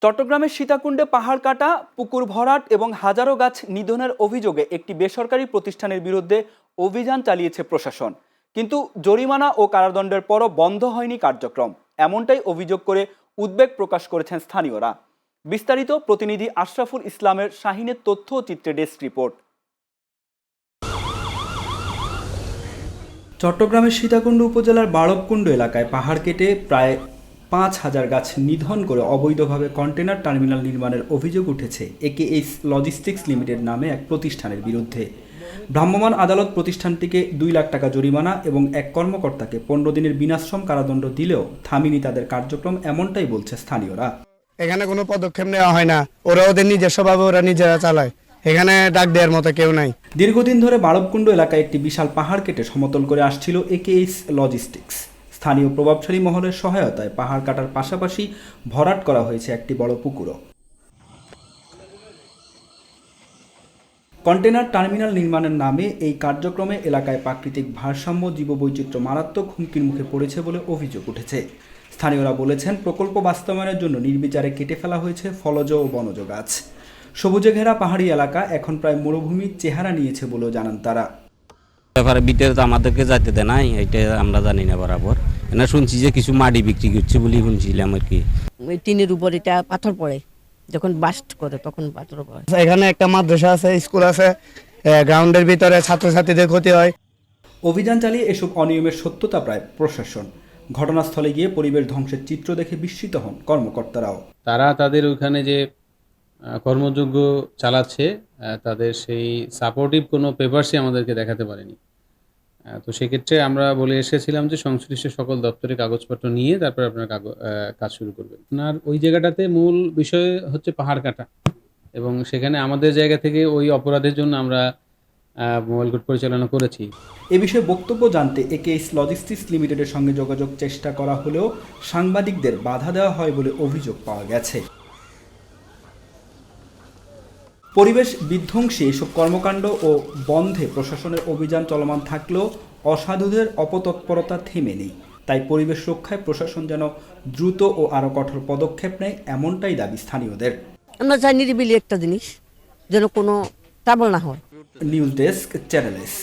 চট্টগ্রামের সীতাকুণ্ডে পাহাড় কাটা, পুকুর ভরাট এবং হাজারো গাছ নিধনের অভিযোগে একটি বেসরকারি প্রতিষ্ঠানের বিরুদ্ধে অভিযান চালিয়েছে প্রশাসন। কিন্তু জরিমানা ও কারাদণ্ডের পরও বন্ধ হয়নি কার্যক্রম। এমনটাই অভিযোগ করে উদ্বেগ প্রকাশ করেছেন স্থানীয়রা। বিস্তারিত প্রতিনিধি আশরাফুল ইসলামের শাহিনের তথ্য ও চিত্রে ডেস্ক রিপোর্ট। চট্টগ্রামের সীতাকুণ্ড উপজেলার বাড়বকুণ্ড এলাকায় পাহাড় কেটে প্রায় ৫,০০০ গাছ নিধন করে অবৈধভাবে কন্টেনার টার্মিনাল নির্মাণের অভিযোগ উঠেছে একেএইচ লজিস্টিক্স লিমিটেড নামে এক প্রতিষ্ঠানের বিরুদ্ধে। ভ্রাম্যমাণ আদালত প্রতিষ্ঠানটিকে ২ লাখ টাকা জরিমানা এবং এক কর্মকর্তাকে ১৫ দিনের বিনাশ্রম কারাদণ্ড দিলেও থামিনি তাদের কার্যক্রম, এমনটাই বলছে স্থানীয়রা। এখানে কোনো পদক্ষেপ নেওয়া হয় না, ওরা ওদের নিজস্বভাবে ওরা নিজেরা চালায়, এখানে ডাক দেওয়ার মতো কেউ নাই। দীর্ঘদিন ধরে বাড়বকুণ্ড এলাকায় একটি বিশাল পাহাড় কেটে সমতল করে আসছিল একেএইচ লজিস্টিক্স। স্থানীয় প্রভাবশালী মহলের সহায়তায় পাহাড় কাটার পাশাপাশি ভরাট করা হয়েছে একটি বড় পুকুরও। কন্টেনার টার্মিনাল নির্মাণের নামে এই কার্যক্রমে এলাকায় প্রাকৃতিক ভারসাম্য, জীববৈচিত্র্য মারাত্মক হুমকির মুখে পড়েছে বলে অভিযোগ উঠেছে। স্থানীয়রা বলেছেন, প্রকল্প বাস্তবায়নের জন্য নির্বিচারে কেটে ফেলা হয়েছে ফলজ ও বনজ গাছ। সবুজে ঘেরা পাহাড়ি এলাকা এখন প্রায় মরুভূমির চেহারা নিয়েছে বলেও জানান তারা। ব্যাপারে ভিতরে তো আমাদেরকে যাইতে দেয় নাই, এটা আমরা জানি না বরাবর। না শুনছি যে কিছু মাটি বিক্রি করছে বলে শুনছিলাম আর কি। ওই টিনের উপর এটা পাথর পড়ে, যখন বাস্ট করে তখন পাথর পড়ে। এখানে একটা মাদ্রাসা আছে, স্কুল আছে, গ্রাউন্ডের ভিতরে ছাত্রছাত্রীদের ক্ষতি হয়। অভিযান চালিয়ে এসব অনিয়মের সত্যতা প্রায় প্রশাসন। ঘটনাস্থলে গিয়ে পরিবেশ ধ্বংসের চিত্র দেখে বিস্মিত হন কর্মকর্তারাও। তারা তাদের ওইখানে যে কর্মযোগ্য চালাচ্ছে, তাদের সেই সাপোর্টিভ কোনো পেপারসই আমাদেরকে দেখাতে পারেনি। তো সেক্ষেত্রে আমরা বলে এসেছিলাম যে সংশ্লিষ্ট সকল দপ্তরে কাগজপত্র নিয়ে তারপর আপনার কাজ শুরু করবেন। আপনার ওই জায়গাটাতে মূল বিষয় হচ্ছে পাহাড় কাটা, এবং সেখানে আমাদের জায়গা থেকে ওই অপরাধের জন্য আমরা মোবাইল কোর্ট পরিচালনা করেছি। এ বিষয়ে বক্তব্য জানতে একেএইচ লজিস্টিক্স লিমিটেডের সঙ্গে যোগাযোগ চেষ্টা করা হলেও সাংবাদিকদের বাধা দেওয়া হয় বলে অভিযোগ পাওয়া গেছে। পরিবেশ বিধ্বংসী এসব কর্মকাণ্ড ও বন্ধে প্রশাসনের অভিযান চলমান থাকলেও অসাধুদের অপতৎপরতা থেমে নেই। তাই পরিবেশ রক্ষায় প্রশাসন যেন দ্রুত ও আরও কঠোর পদক্ষেপ নেয়, এমনটাই দাবি স্থানীয়দের। আমরা চাই নিরিবিলি একটা জিনিস যেন কোনো ট্রাবল না হয়। News desk, channel S.